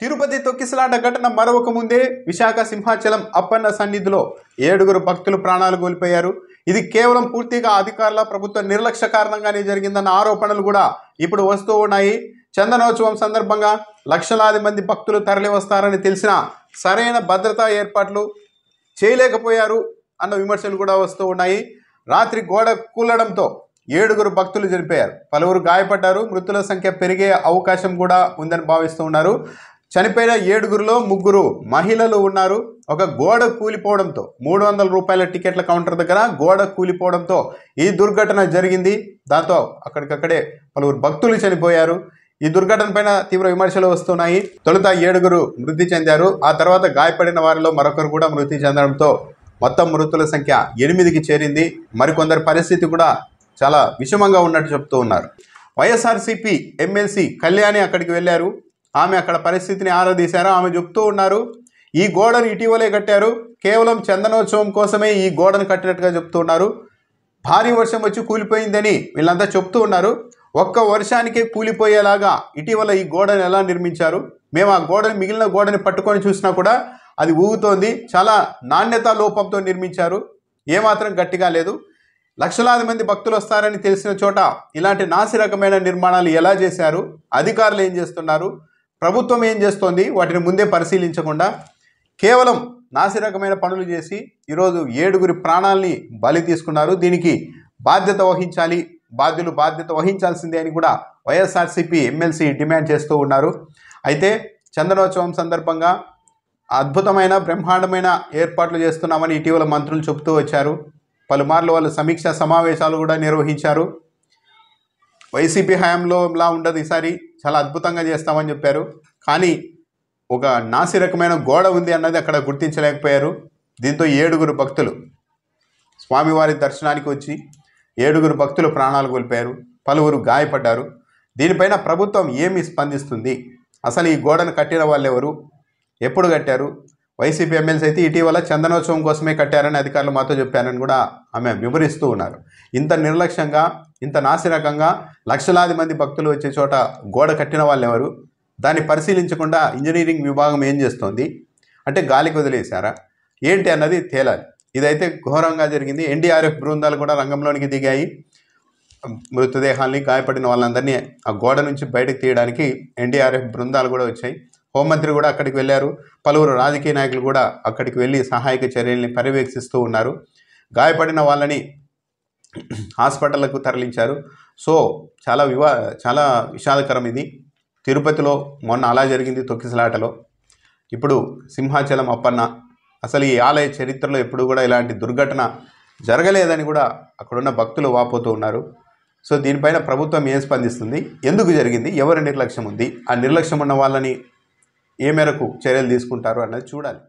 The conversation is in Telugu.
తిరుపతి తొక్కిసలాట ఘటన మరొక ముందే విశాఖ సింహాచలం అప్పన్న సన్నిధిలో 7 భక్తులు ప్రాణాలు కోల్పోయారు. ఇది కేవలం పూర్తిగా అధికారుల ప్రభుత్వ నిర్లక్ష్య కారణంగానే జరిగిందన్న ఆరోపణలు కూడా ఇప్పుడు వస్తూ ఉన్నాయి. చందనోత్సవం సందర్భంగా లక్షలాది మంది భక్తులు తరలి వస్తారని తెలిసిన సరైన భద్రతా ఏర్పాట్లు చేయలేకపోయారు అన్న విమర్శలు కూడా వస్తూ ఉన్నాయి. రాత్రి గోడ కూలడంతో 7 భక్తులు చనిపోయారు, పలువురు గాయపడ్డారు. మృతుల సంఖ్య పెరిగే అవకాశం కూడా ఉందని భావిస్తూ ఉన్నారు. చనిపోయిన 7లో 3 మహిళలు ఉన్నారు. ఒక గోడ కూలిపోవడంతో 300 రూపాయల టికెట్ల కౌంటర్ దగ్గర గోడ కూలిపోవడంతో ఈ దుర్ఘటన జరిగింది. దాంతో అక్కడికక్కడే పలువురు భక్తులు చనిపోయారు. ఈ దుర్ఘటన పైన తీవ్ర విమర్శలు వస్తున్నాయి. తొలుత 7 మృతి చెందారు. ఆ తర్వాత గాయపడిన వారిలో మరొకరు కూడా మృతి చెందడంతో మొత్తం మృతుల సంఖ్య 8కి చేరింది. మరికొందరి పరిస్థితి కూడా చాలా విషమంగా ఉన్నట్టు చెప్తూ ఉన్నారు. వైఎస్ఆర్సీపీ ఎమ్మెల్సీ కళ్యాణి అక్కడికి వెళ్ళారు. ఆమె అక్కడ పరిస్థితిని ఆరాధీశారు. ఆమె చెప్తూ ఉన్నారు, ఈ గోడను ఇటీవలే కట్టారు, కేవలం చందనోత్సవం కోసమే ఈ గోడను కట్టినట్టుగా చెప్తూ ఉన్నారు. భారీ వర్షం వచ్చి కూలిపోయిందని వీళ్ళంతా చెప్తూ ఉన్నారు. ఒక్క వర్షానికే కూలిపోయేలాగా ఇటీవల ఈ గోడను ఎలా నిర్మించారు, మేము ఆ గోడని మిగిలిన గోడని పట్టుకొని చూసినా కూడా అది ఊగుతోంది, చాలా నాణ్యతా లోపంతో నిర్మించారు, ఏమాత్రం గట్టిగా లేదు. లక్షలాది మంది భక్తులు వస్తారని తెలిసిన చోట ఇలాంటి నాసిరకమైన నిర్మాణాలు ఎలా చేశారు, అధికారులు ఏం చేస్తున్నారు, ప్రభుత్వం ఏం చేస్తోంది, వాటిని ముందే పరిశీలించకుండా కేవలం నాసిరకమైన పనులు చేసి ఈరోజు 7 ప్రాణాలని బలి తీసుకున్నారు. దీనికి బాధ్యత వహించాలి, బాధ్యులు బాధ్యత వహించాల్సిందే అని కూడా వైఎస్ఆర్సీపీ ఎమ్మెల్సీ డిమాండ్ చేస్తూ ఉన్నారు. అయితే చందనోత్సవం సందర్భంగా అద్భుతమైన బ్రహ్మాండమైన ఏర్పాట్లు చేస్తున్నామని ఇటీవల మంత్రులు చెబుతూ వచ్చారు. పలుమార్లు వాళ్ళు సమీక్షా సమావేశాలు కూడా నిర్వహించారు. వైసీపీ హయాంలో ఇలా ఉండదు, ఈసారి చాలా అద్భుతంగా చేస్తామని చెప్పారు. కానీ ఒక నాసిరకమైన గోడ ఉంది అన్నది అక్కడ గుర్తించలేకపోయారు. దీంతో 7 భక్తులు స్వామివారి దర్శనానికి వచ్చి 7 భక్తులు ప్రాణాలు కోల్పోయారు, పలువురు గాయపడ్డారు. దీనిపైన ప్రభుత్వం ఏమి స్పందిస్తుంది, అసలు ఈ గోడను కట్టిన వాళ్ళు ఎవరు, ఎప్పుడు కట్టారు? వైసీపీ ఎమ్మెల్సీ అయితే ఇటీవల చందనోత్సవం కోసమే కట్టారని అధికారులు మాతో చెప్పారని కూడా ఆమె వివరిస్తూ ఉన్నారు. ఇంత నిర్లక్ష్యంగా, ఇంత నాసిరకంగా లక్షలాది మంది భక్తులు వచ్చే చోట గోడ కట్టిన వాళ్ళు ఎవరు, దాన్ని పరిశీలించకుండా ఇంజనీరింగ్ విభాగం ఏం చేస్తోంది అంటే గాలికి వదిలేశారా ఏంటి అన్నది తేలాలి. ఇదైతే ఘోరంగా జరిగింది. ఎన్డీఆర్ఎఫ్ బృందాలు కూడా రంగంలోనికి దిగాయి. మృతదేహాల్ని, గాయపడిన వాళ్ళందరినీ ఆ గోడ నుంచి బయటకు తీయడానికి ఎన్డీఆర్ఎఫ్ బృందాలు కూడా వచ్చాయి. హోంమంత్రి కూడా అక్కడికి వెళ్ళారు. పలువురు రాజకీయ నాయకులు కూడా అక్కడికి వెళ్ళి సహాయక చర్యల్ని పర్యవేక్షిస్తూ ఉన్నారు. గాయపడిన వాళ్ళని హాస్పిటళ్లకు తరలించారు. సో చాలా విషాదకరం ఇది. తిరుపతిలో మొన్న అలా జరిగింది తొక్కిసలాటలో. ఇప్పుడు సింహాచలం అప్పన్న, అసలు ఈ ఆలయ చరిత్రలో ఎప్పుడు కూడా ఇలాంటి దుర్ఘటన జరగలేదని కూడా అక్కడున్న భక్తులు వాపోతూ ఉన్నారు. సో దీనిపైన ప్రభుత్వం ఏం స్పందిస్తుంది, ఎందుకు జరిగింది, ఎవరి నిర్లక్ష్యం ఉంది, ఆ నిర్లక్ష్యం ఉన్న వాళ్ళని ఏ మేరకు చర్యలు తీసుకుంటారు అన్నది చూడాలి.